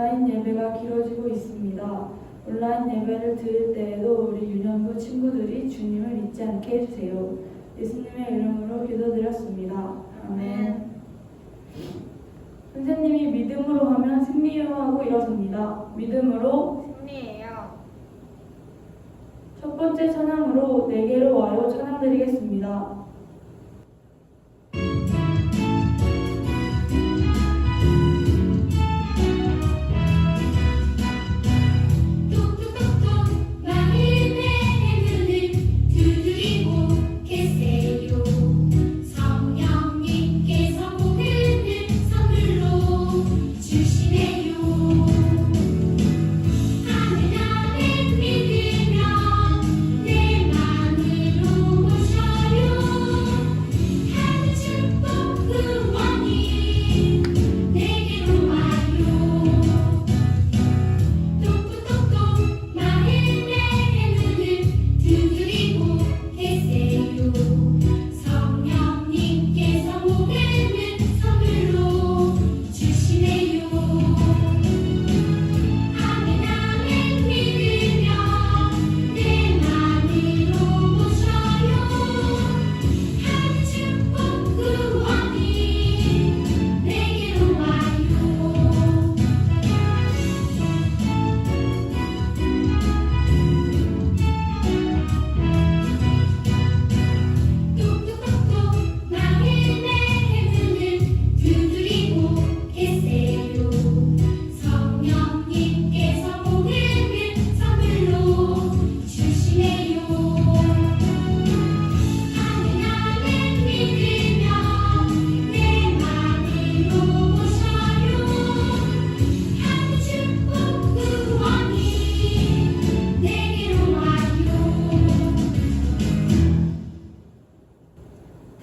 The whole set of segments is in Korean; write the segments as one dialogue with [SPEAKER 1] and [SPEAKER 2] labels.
[SPEAKER 1] 온라인 예배가 길어지고 있습니다. 온라인 예배를 드릴 때에도 우리 유년부 친구들이 주님을 잊지 않게 해주세요. 예수님의 이름으로 기도드렸습니다. 아멘. 선생님이 믿음으로 하면 승리해요 하고 일어섭니다. 믿음으로
[SPEAKER 2] 승리해요.
[SPEAKER 1] 첫 번째 찬양으로 내게로 와요 찬양 드리겠습니다.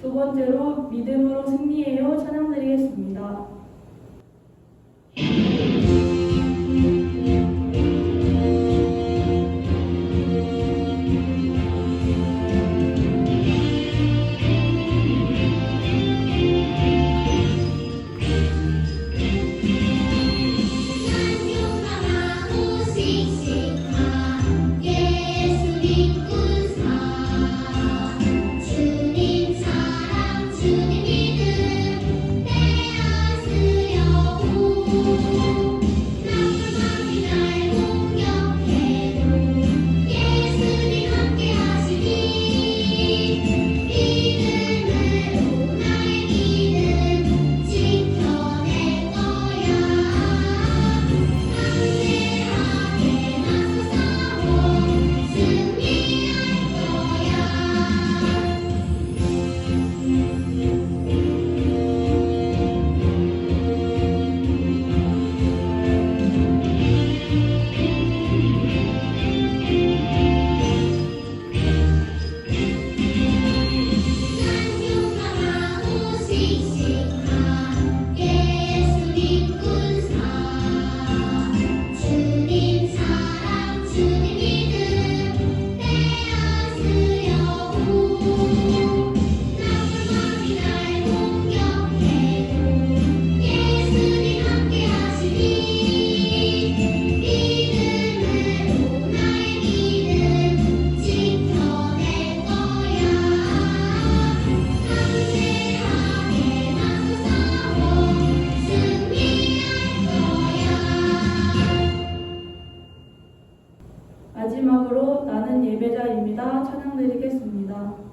[SPEAKER 1] 두 번째로 믿음으로 승리해요 찬양 드리겠습니다. 마지막으로 나는 예배자입니다 찬양 드리겠습니다.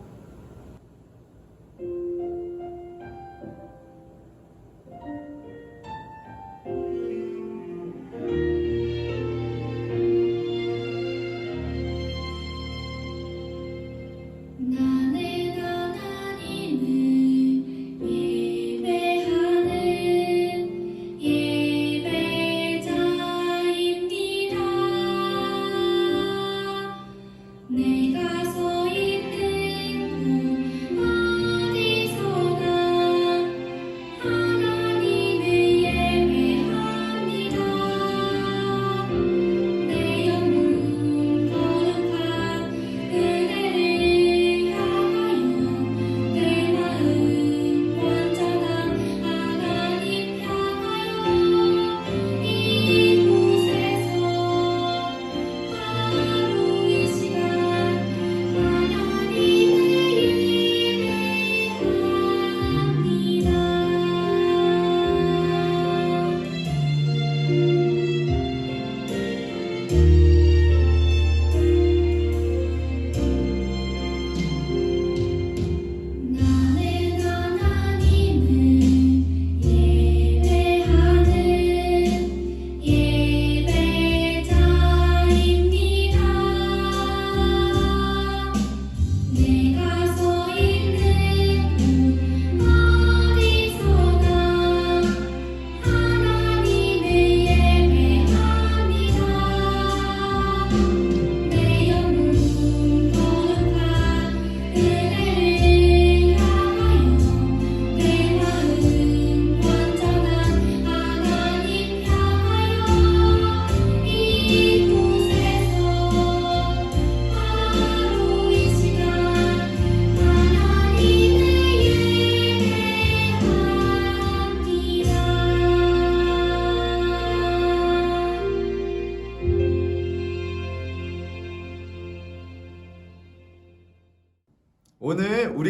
[SPEAKER 3] 내가 서 있는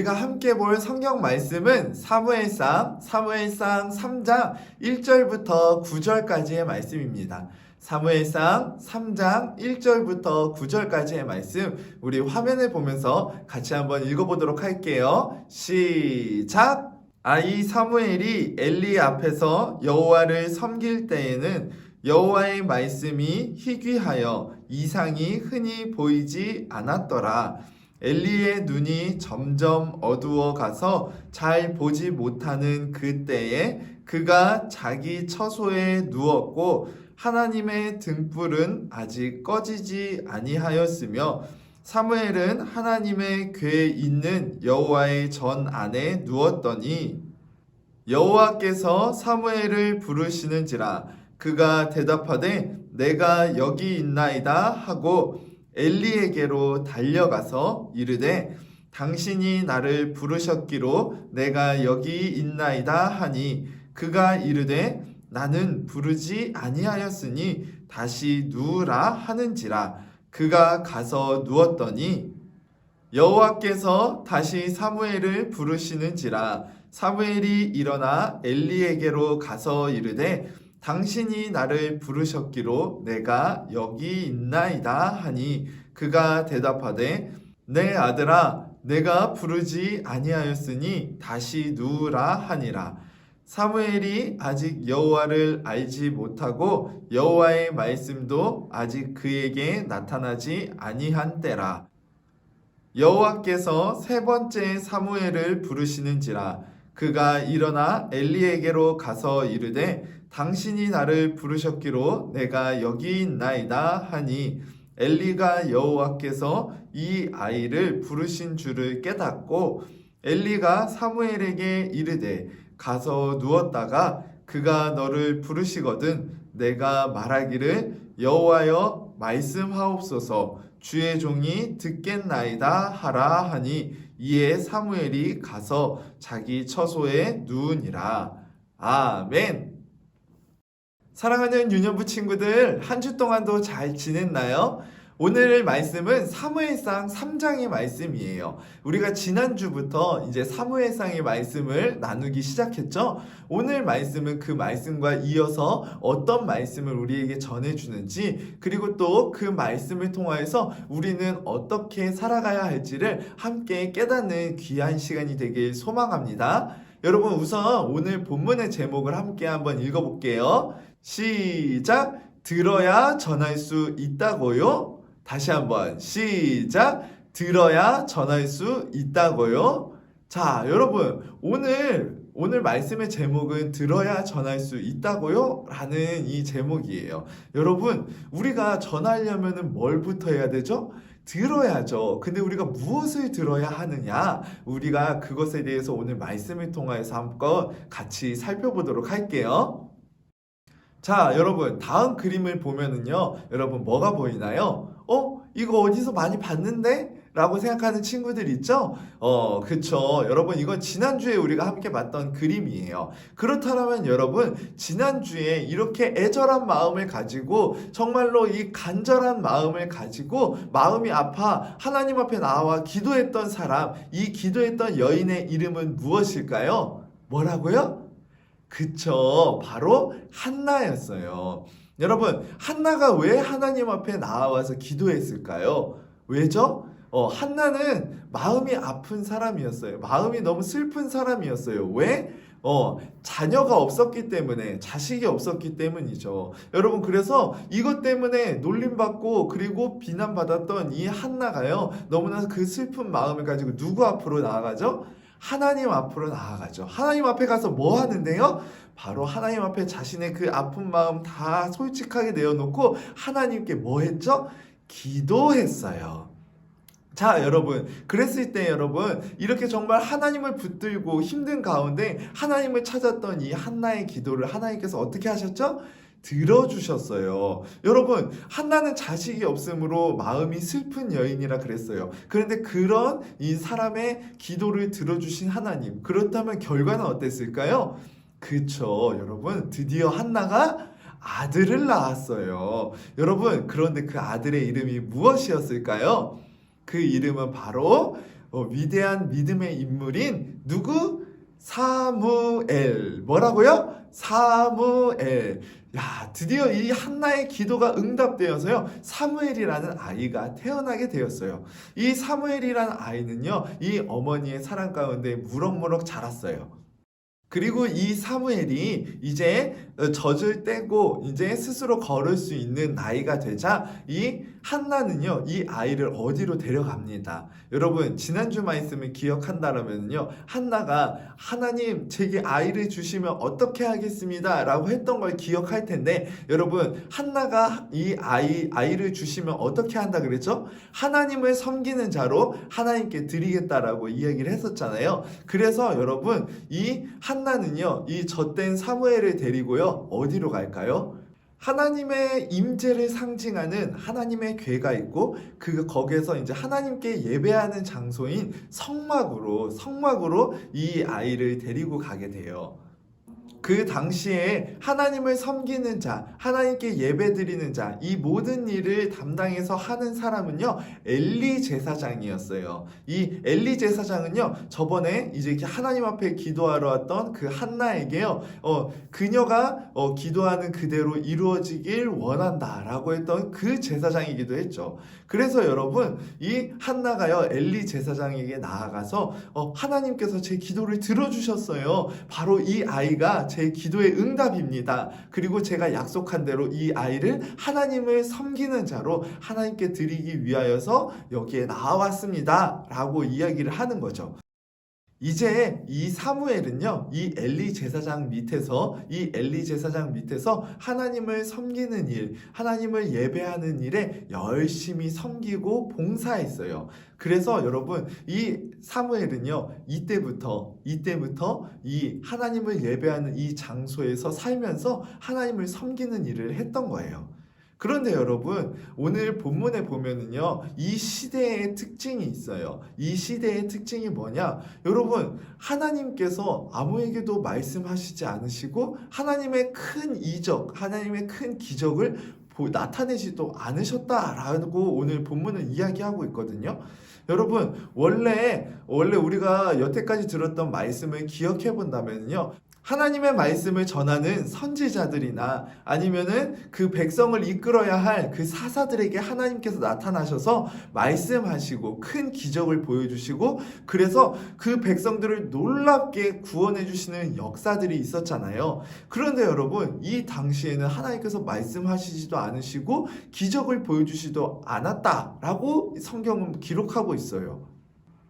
[SPEAKER 2] 우리가 함께 볼 성경 말씀은 사무엘상 3장 1절부터 9절까지의 말씀입니다. 사무엘상 3장 1절부터 9절까지의 말씀, 우리 화면을 보면서 같이 한번 읽어보도록 할게요. 시작! 이 사무엘이 엘리 앞에서 여호와를 섬길 때에는 여호와의 말씀이 희귀하여 이상이 흔히 보이지 않았더라. 엘리의 눈이 점점 어두워 가서 잘 보지 못하는 그때에 그가 자기 처소에 누웠고 하나님의 등불은 아직 꺼지지 아니하였으며 사무엘은 하나님의 궤에 있는 여호와의 전 안에 누웠더니 여호와께서 사무엘을 부르시는지라 그가 대답하되 내가 여기 있나이다 하고 엘리에게로 달려가서 이르되 당신이 나를 부르셨기로 내가 여기 있나이다 하니 그가 이르되 나는 부르지 아니하였으니 다시 누우라 하는지라 그가 가서 누웠더니 여호와께서 다시 사무엘을 부르시는지라 사무엘이 일어나 엘리에게로 가서 이르되 당신이 나를 부르셨기로 내가 여기 있나이다 하니 그가 대답하되 내 아들아 내가 부르지 아니하였으니 다시 누우라 하니라. 사무엘이 아직 여호와를 알지 못하고 여호와의 말씀도 아직 그에게 나타나지 아니한 때라. 여호와께서 세 번째 사무엘을 부르시는지라 그가 일어나 엘리에게로 가서 이르되 당신이 나를 부르셨기로 내가 여기 있나이다 하니 엘리가 여호와께서 이 아이를 부르신 줄을 깨닫고 엘리가 사무엘에게 이르되 가서 누웠다가 그가 너를 부르시거든 내가 말하기를 여호와여 말씀하옵소서 주의 종이 듣겠나이다 하라 하니 이에 사무엘이 가서 자기 처소에 누우니라. 아멘. 사랑하는 유년부 친구들, 한 주 동안도 잘 지냈나요? 오늘 말씀은 사무엘상 3장의 말씀이에요. 우리가 지난주부터 이제 사무엘상의 말씀을 나누기 시작했죠? 오늘 말씀은 그 말씀과 이어서 어떤 말씀을 우리에게 전해주는지, 그리고 또 그 말씀을 통하여서 우리는 어떻게 살아가야 할지를 함께 깨닫는 귀한 시간이 되길 소망합니다. 여러분, 우선 오늘 본문의 제목을 함께 한번 읽어볼게요. 시작! 들어야 전할 수 있다고요? 다시 한번 시작! 들어야 전할 수 있다고요? 자, 여러분, 오늘 말씀의 제목은 들어야 전할 수 있다고요? 라는 이 제목이에요. 여러분, 우리가 전하려면 뭘부터 해야 되죠? 들어야죠. 근데 우리가 무엇을 들어야 하느냐? 우리가 그것에 대해서 오늘 말씀을 통해서 한번 같이 살펴보도록 할게요. 자, 여러분, 다음 그림을 보면은요, 여러분 뭐가 보이나요? 이거 어디서 많이 봤는데? 라고 생각하는 친구들 있죠? 그쵸. 여러분, 이건 지난주에 우리가 함께 봤던 그림이에요. 그렇다면 여러분, 지난주에 이렇게 애절한 마음을 가지고, 정말로 이 간절한 마음을 가지고, 마음이 아파 하나님 앞에 나와 기도했던 사람, 이 기도했던 여인의 이름은 무엇일까요? 뭐라고요? 그쵸. 바로 한나였어요. 여러분, 한나가 왜 하나님 앞에 나와서 기도했을까요? 왜죠? 한나는 마음이 아픈 사람이었어요. 마음이 너무 슬픈 사람이었어요. 왜? 자녀가 없었기 때문에, 자식이 없었기 때문이죠. 여러분, 그래서 이것 때문에 놀림받고 그리고 비난받았던 이 한나가요, 너무나 그 슬픈 마음을 가지고 누구 앞으로 나아가죠? 하나님 앞으로 나아가죠. 하나님 앞에 가서 뭐 하는데요? 바로 하나님 앞에 자신의 그 아픈 마음 다 솔직하게 내어놓고 하나님께 뭐 했죠? 기도했어요. 자, 여러분, 그랬을 때 여러분, 이렇게 정말 하나님을 붙들고 힘든 가운데 하나님을 찾았던 이 한나의 기도를 하나님께서 어떻게 하셨죠? 들어주셨어요. 여러분, 한나는 자식이 없으므로 마음이 슬픈 여인이라 그랬어요. 그런데 그런 이 사람의 기도를 들어주신 하나님, 그렇다면 결과는 어땠을까요? 그쵸, 여러분, 드디어 한나가 아들을 낳았어요. 여러분, 그런데 그 아들의 이름이 무엇이었을까요? 그 이름은 바로 위대한 믿음의 인물인 누구? 사무엘. 뭐라고요? 사무엘. 야, 드디어 이 한나의 기도가 응답되어서요, 사무엘이라는 아이가 태어나게 되었어요. 이 사무엘이라는 아이는요, 이 어머니의 사랑 가운데 무럭무럭 자랐어요. 그리고 이 사무엘이 이제 젖을 떼고 이제 스스로 걸을 수 있는 나이가 되자 이 한나는요, 이 아이를 어디로 데려갑니다. 여러분, 지난주 말씀을 기억한다면요, 한나가 하나님 제게 아이를 주시면 어떻게 하겠습니다 라고 했던 걸 기억할 텐데, 여러분, 한나가 이 아이를 주시면 어떻게 한다 그랬죠? 하나님을 섬기는 자로 하나님께 드리겠다라고 이야기를 했었잖아요. 그래서 여러분, 이 한나는요, 이 젖된 사무엘을 데리고요, 어디로 갈까요? 하나님의 임재를 상징하는 하나님의 궤가 있고, 거기에서 이제 하나님께 예배하는 장소인 성막으로 이 아이를 데리고 가게 돼요. 그 당시에 하나님을 섬기는 자, 하나님께 예배드리는 자, 이 모든 일을 담당해서 하는 사람은요, 엘리 제사장이었어요. 이 엘리 제사장은요, 저번에 이제 하나님 앞에 기도하러 왔던 그 한나에게요, 그녀가 기도하는 그대로 이루어지길 원한다라고 했던 그 제사장이기도 했죠. 그래서 여러분, 이 한나가요, 엘리 제사장에게 나아가서 하나님께서 제 기도를 들어주셨어요. 바로 이 아이가 제 기도의 응답입니다. 그리고 제가 약속한 대로 이 아이를 하나님을 섬기는 자로 하나님께 드리기 위하여서 여기에 나와왔습니다 라고 이야기를 하는 거죠. 이제 이 사무엘은요, 이 엘리 제사장 밑에서 하나님을 섬기는 일, 하나님을 예배하는 일에 열심히 섬기고 봉사했어요. 그래서 여러분, 이 사무엘은요, 이때부터 이 하나님을 예배하는 이 장소에서 살면서 하나님을 섬기는 일을 했던 거예요. 그런데 여러분, 오늘 본문에 보면은요, 이 시대의 특징이 있어요. 이 시대의 특징이 뭐냐? 여러분, 하나님께서 아무에게도 말씀하시지 않으시고 하나님의 큰 이적, 하나님의 큰 기적을 나타내지도 않으셨다라고 오늘 본문은 이야기하고 있거든요. 여러분, 원래 우리가 여태까지 들었던 말씀을 기억해 본다면요, 하나님의 말씀을 전하는 선지자들이나 아니면은 그 백성을 이끌어야 할 그 사사들에게 하나님께서 나타나셔서 말씀하시고 큰 기적을 보여주시고, 그래서 그 백성들을 놀랍게 구원해 주시는 역사들이 있었잖아요. 그런데 여러분, 이 당시에는 하나님께서 말씀하시지도 않으시고 기적을 보여주시지도 않았다라고 성경은 기록하고 있어요.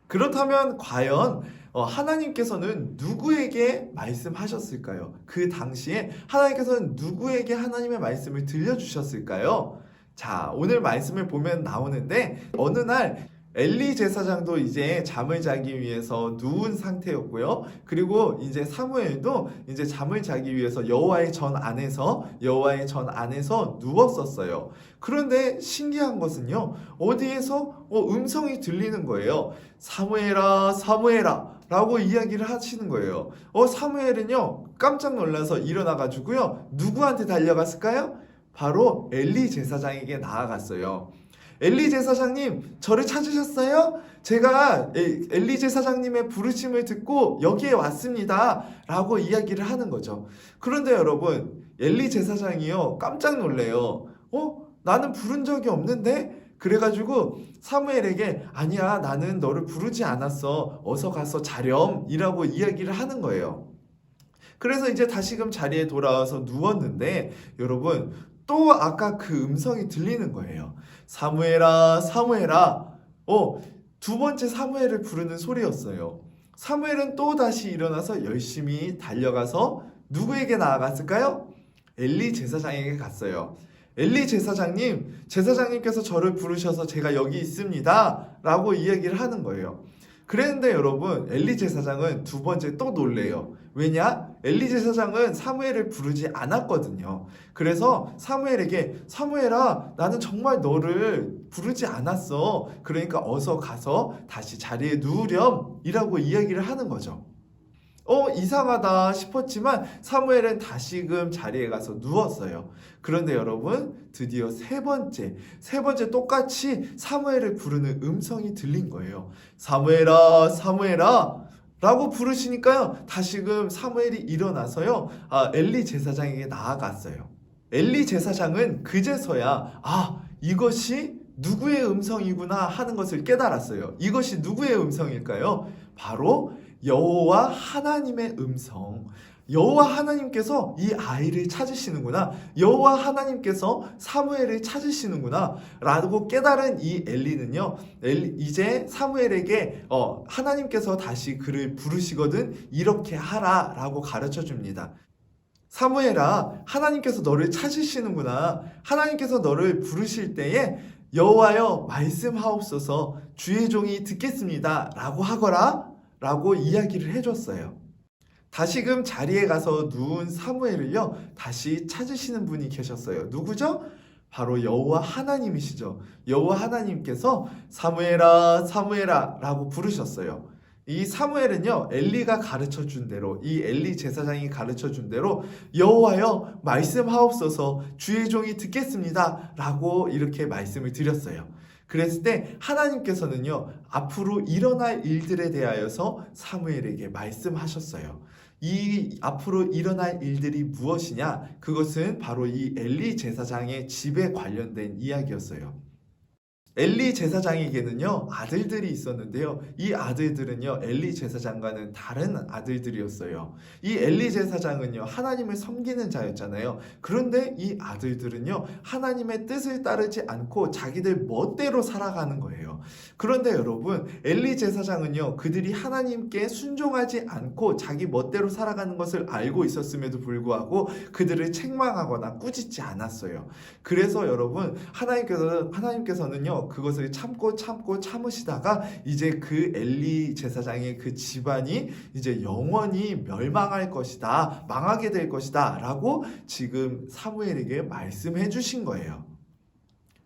[SPEAKER 2] 그렇다면 과연 하나님께서는 누구에게 말씀하셨을까요? 그 당시에 하나님께서는 누구에게 하나님의 말씀을 들려주셨을까요? 자, 오늘 말씀을 보면 나오는데, 어느 날 엘리 제사장도 이제 잠을 자기 위해서 누운 상태였고요. 그리고 이제 사무엘도 이제 잠을 자기 위해서 여호와의 전 안에서 누웠었어요. 그런데 신기한 것은요, 어디에서 음성이 들리는 거예요. 사무엘아, 사무엘아 라고 이야기를 하시는 거예요. 사무엘은요, 깜짝 놀라서 일어나가지고요, 누구한테 달려갔을까요? 바로 엘리 제사장에게 나아갔어요. 엘리 제사장님, 저를 찾으셨어요? 제가 엘리 제사장님의 부르심을 듣고 여기에 왔습니다 라고 이야기를 하는 거죠. 그런데 여러분, 엘리 제사장이요, 깜짝 놀래요. 나는 부른 적이 없는데? 그래가지고 사무엘에게, 아니야, 나는 너를 부르지 않았어, 어서 가서 자렴 이라고 이야기를 하는 거예요. 그래서 이제 다시금 자리에 돌아와서 누웠는데, 여러분, 또 아까 그 음성이 들리는 거예요. 사무엘아, 사무엘아. 두 번째 사무엘을 부르는 소리였어요. 사무엘은 또 다시 일어나서 열심히 달려가서 누구에게 나아갔을까요? 엘리 제사장에게 갔어요. 엘리 제사장님께서 저를 부르셔서 제가 여기 있습니다 라고 이야기를 하는 거예요. 그랬는데 여러분, 엘리 제사장은 두 번째 또 놀래요. 왜냐? 엘리 제사장은 사무엘을 부르지 않았거든요. 그래서 사무엘에게, 사무엘아, 나는 정말 너를 부르지 않았어. 그러니까 어서 가서 다시 자리에 누우렴 이라고 이야기를 하는 거죠. 이상하다 싶었지만 사무엘은 다시금 자리에 가서 누웠어요. 그런데 여러분, 드디어 세 번째 똑같이 사무엘을 부르는 음성이 들린 거예요. 사무엘아, 사무엘아 라고 부르시니까요, 다시금 사무엘이 일어나서요, 엘리 제사장에게 나아갔어요. 엘리 제사장은 그제서야 이것이 누구의 음성이구나 하는 것을 깨달았어요. 이것이 누구의 음성일까요? 바로 여호와 하나님의 음성. 여호와 하나님께서 이 아이를 찾으시는구나, 여호와 하나님께서 사무엘을 찾으시는구나 라고 깨달은 이 엘리는요, 이제 사무엘에게 하나님께서 다시 그를 부르시거든 이렇게 하라 라고 가르쳐 줍니다. 사무엘아, 하나님께서 너를 찾으시는구나. 하나님께서 너를 부르실 때에 여호와여 말씀하옵소서, 주의 종이 듣겠습니다 라고 하거라 라고 이야기를 해줬어요. 다시금 자리에 가서 누운 사무엘을요, 다시 찾으시는 분이 계셨어요. 누구죠? 바로 여호와 하나님이시죠. 여호와 하나님께서 사무엘아, 사무엘아 라고 부르셨어요. 이 사무엘은요, 엘리가 가르쳐 준 대로, 이 엘리 제사장이 가르쳐 준 대로 여호와여 말씀하옵소서, 주의 종이 듣겠습니다 라고 이렇게 말씀을 드렸어요. 그랬을 때 하나님께서는요, 앞으로 일어날 일들에 대하여서 사무엘에게 말씀하셨어요. 이 앞으로 일어날 일들이 무엇이냐? 그것은 바로 이 엘리 제사장의 집에 관련된 이야기였어요. 엘리 제사장에게는요, 아들들이 있었는데요, 이 아들들은요, 엘리 제사장과는 다른 아들들이었어요. 이 엘리 제사장은요, 하나님을 섬기는 자였잖아요. 그런데 이 아들들은요, 하나님의 뜻을 따르지 않고 자기들 멋대로 살아가는 거예요. 그런데 여러분, 엘리 제사장은요, 그들이 하나님께 순종하지 않고 자기 멋대로 살아가는 것을 알고 있었음에도 불구하고 그들을 책망하거나 꾸짖지 않았어요. 그래서 여러분, 하나님께서는요, 그것을 참으시다가 이제 그 엘리 제사장의 그 집안이 이제 영원히 멸망할 것이다, 망하게 될 것이다 라고 지금 사무엘에게 말씀해 주신 거예요.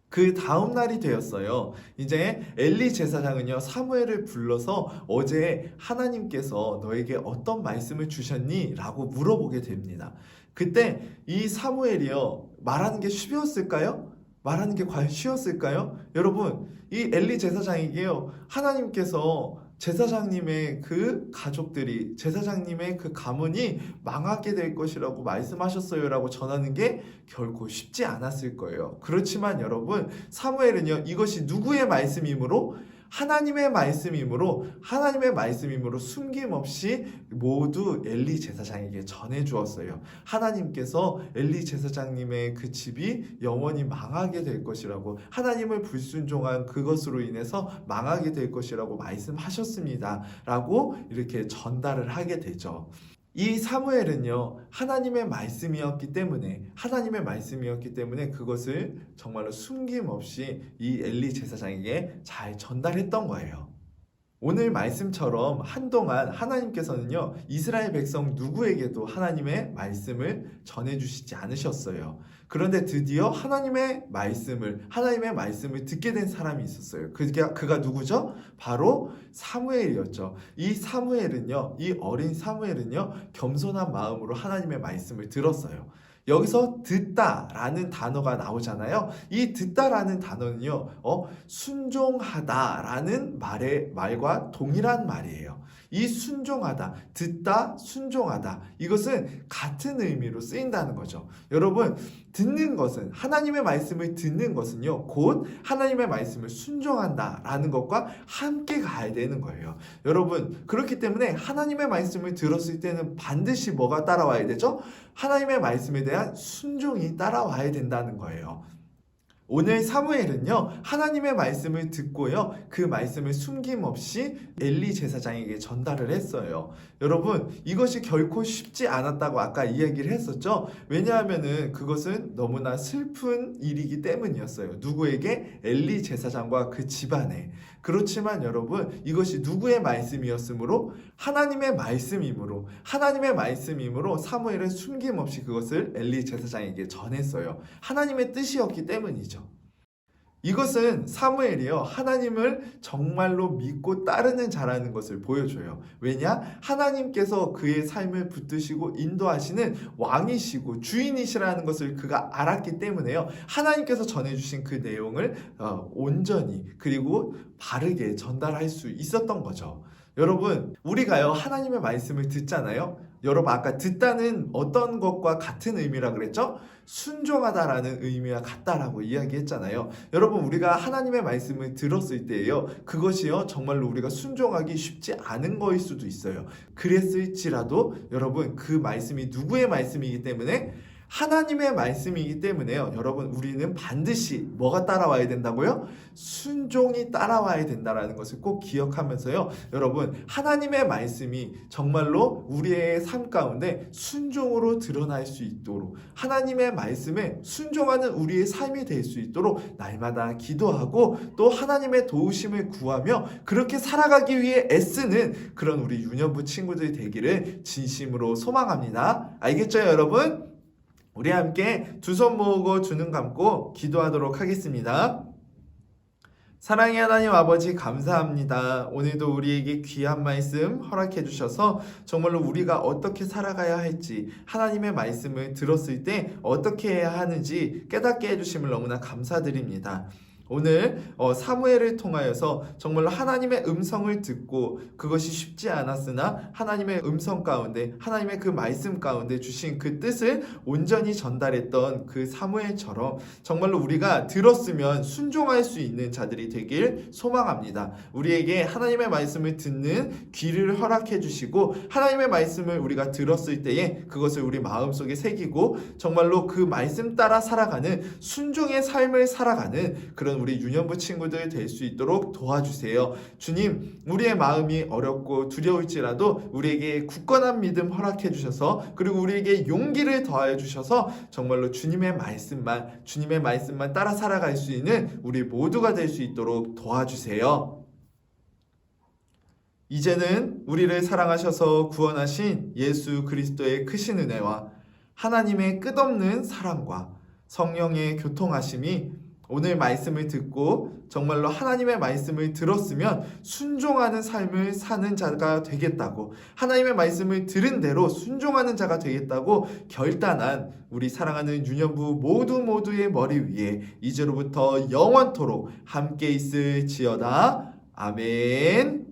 [SPEAKER 2] 그 다음 날이 되었어요. 이제 엘리 제사장은요, 사무엘을 불러서 어제 하나님께서 너에게 어떤 말씀을 주셨니? 라고 물어보게 됩니다. 그때 이 사무엘이요, 말하는 게 쉬웠을까요? 말하는 게 과연 쉬웠을까요? 여러분, 이 엘리 제사장에게요, 하나님께서 제사장님의 그 가족들이, 제사장님의 그 가문이 망하게 될 것이라고 말씀하셨어요 라고 전하는 게 결코 쉽지 않았을 거예요. 그렇지만 여러분, 사무엘은요, 이것이 누구의 말씀이므로? 하나님의 말씀이므로 숨김없이 모두 엘리 제사장에게 전해 주었어요. 하나님께서 엘리 제사장님의 그 집이 영원히 망하게 될 것이라고, 하나님을 불순종한 그것으로 인해서 망하게 될 것이라고 말씀하셨습니다 라고 이렇게 전달을 하게 되죠. 이 사무엘은요, 하나님의 말씀이었기 때문에 그것을 정말로 숨김없이 이 엘리 제사장에게 잘 전달했던 거예요. 오늘 말씀처럼 한동안 하나님께서는요, 이스라엘 백성 누구에게도 하나님의 말씀을 전해주시지 않으셨어요. 그런데 드디어 하나님의 말씀을 듣게 된 사람이 있었어요. 그가 누구죠? 바로 사무엘이었죠. 이 어린 사무엘은요, 겸손한 마음으로 하나님의 말씀을 들었어요. 여기서 듣다라는 단어가 나오잖아요. 이 듣다라는 단어는요, 순종하다라는 말과 동일한 말이에요. 이 순종하다, 듣다, 순종하다, 이것은 같은 의미로 쓰인다는 거죠. 여러분, 듣는 것은, 하나님의 말씀을 듣는 것은요, 곧 하나님의 말씀을 순종한다라는 것과 함께 가야 되는 거예요. 여러분, 그렇기 때문에 하나님의 말씀을 들었을 때는 반드시 뭐가 따라와야 되죠? 하나님의 말씀에 대한 순종이 따라와야 된다는 거예요. 오늘 사무엘은요, 하나님의 말씀을 듣고요, 그 말씀을 숨김없이 엘리 제사장에게 전달을 했어요. 여러분, 이것이 결코 쉽지 않았다고 아까 이야기를 했었죠. 왜냐하면은 그것은 너무나 슬픈 일이기 때문이었어요. 누구에게? 엘리 제사장과 그 집안에. 그렇지만 여러분, 이것이 누구의 말씀이었으므로? 하나님의 말씀이므로 사무엘은 숨김없이 그것을 엘리 제사장에게 전했어요. 하나님의 뜻이었기 때문이죠. 이것은 사무엘이요, 하나님을 정말로 믿고 따르는 자라는 것을 보여줘요. 왜냐? 하나님께서 그의 삶을 붙드시고 인도하시는 왕이시고 주인이시라는 것을 그가 알았기 때문에요, 하나님께서 전해주신 그 내용을 온전히 그리고 바르게 전달할 수 있었던 거죠. 여러분, 우리가요 하나님의 말씀을 듣잖아요. 여러분, 아까 듣다는 어떤 것과 같은 의미라 그랬죠? 순종하다라는 의미와 같다라고 이야기했잖아요. 여러분, 우리가 하나님의 말씀을 들었을 때예요, 그것이요 정말로 우리가 순종하기 쉽지 않은 거일 수도 있어요. 그랬을지라도 여러분, 그 말씀이 누구의 말씀이기 때문에? 하나님의 말씀이기 때문에요, 여러분, 우리는 반드시 뭐가 따라와야 된다고요? 순종이 따라와야 된다는 것을 꼭 기억하면서요, 여러분, 하나님의 말씀이 정말로 우리의 삶 가운데 순종으로 드러날 수 있도록, 하나님의 말씀에 순종하는 우리의 삶이 될 수 있도록 날마다 기도하고 또 하나님의 도우심을 구하며 그렇게 살아가기 위해 애쓰는 그런 우리 유년부 친구들 되기를 진심으로 소망합니다. 알겠죠, 여러분? 우리 함께 두 손 모으고 두 눈 감고 기도하도록 하겠습니다. 사랑의 하나님 아버지, 감사합니다. 오늘도 우리에게 귀한 말씀 허락해 주셔서 정말로 우리가 어떻게 살아가야 할지, 하나님의 말씀을 들었을 때 어떻게 해야 하는지 깨닫게 해주심을 너무나 감사드립니다. 오늘 사무엘을 통하여서 정말로 하나님의 음성을 듣고 그것이 쉽지 않았으나 하나님의 음성 가운데, 하나님의 그 말씀 가운데 주신 그 뜻을 온전히 전달했던 그 사무엘처럼 정말로 우리가 들었으면 순종할 수 있는 자들이 되길 소망합니다. 우리에게 하나님의 말씀을 듣는 귀를 허락해 주시고, 하나님의 말씀을 우리가 들었을 때에 그것을 우리 마음속에 새기고 정말로 그 말씀 따라 살아가는 순종의 삶을 살아가는 그런 우리 유년부 친구들 될 수 있도록 도와주세요. 주님, 우리의 마음이 어렵고 두려울지라도 우리에게 굳건한 믿음 허락해 주셔서, 그리고 우리에게 용기를 더하여 주셔서 정말로 주님의 말씀만 따라 살아갈 수 있는 우리 모두가 될 수 있도록 도와주세요. 이제는 우리를 사랑하셔서 구원하신 예수 그리스도의 크신 은혜와 하나님의 끝없는 사랑과 성령의 교통하심이 오늘 말씀을 듣고 정말로 하나님의 말씀을 들었으면 순종하는 삶을 사는 자가 되겠다고, 하나님의 말씀을 들은 대로 순종하는 자가 되겠다고 결단한 우리 사랑하는 유년부 모두의 머리 위에 이제로부터 영원토록 함께 있을지어다. 아멘.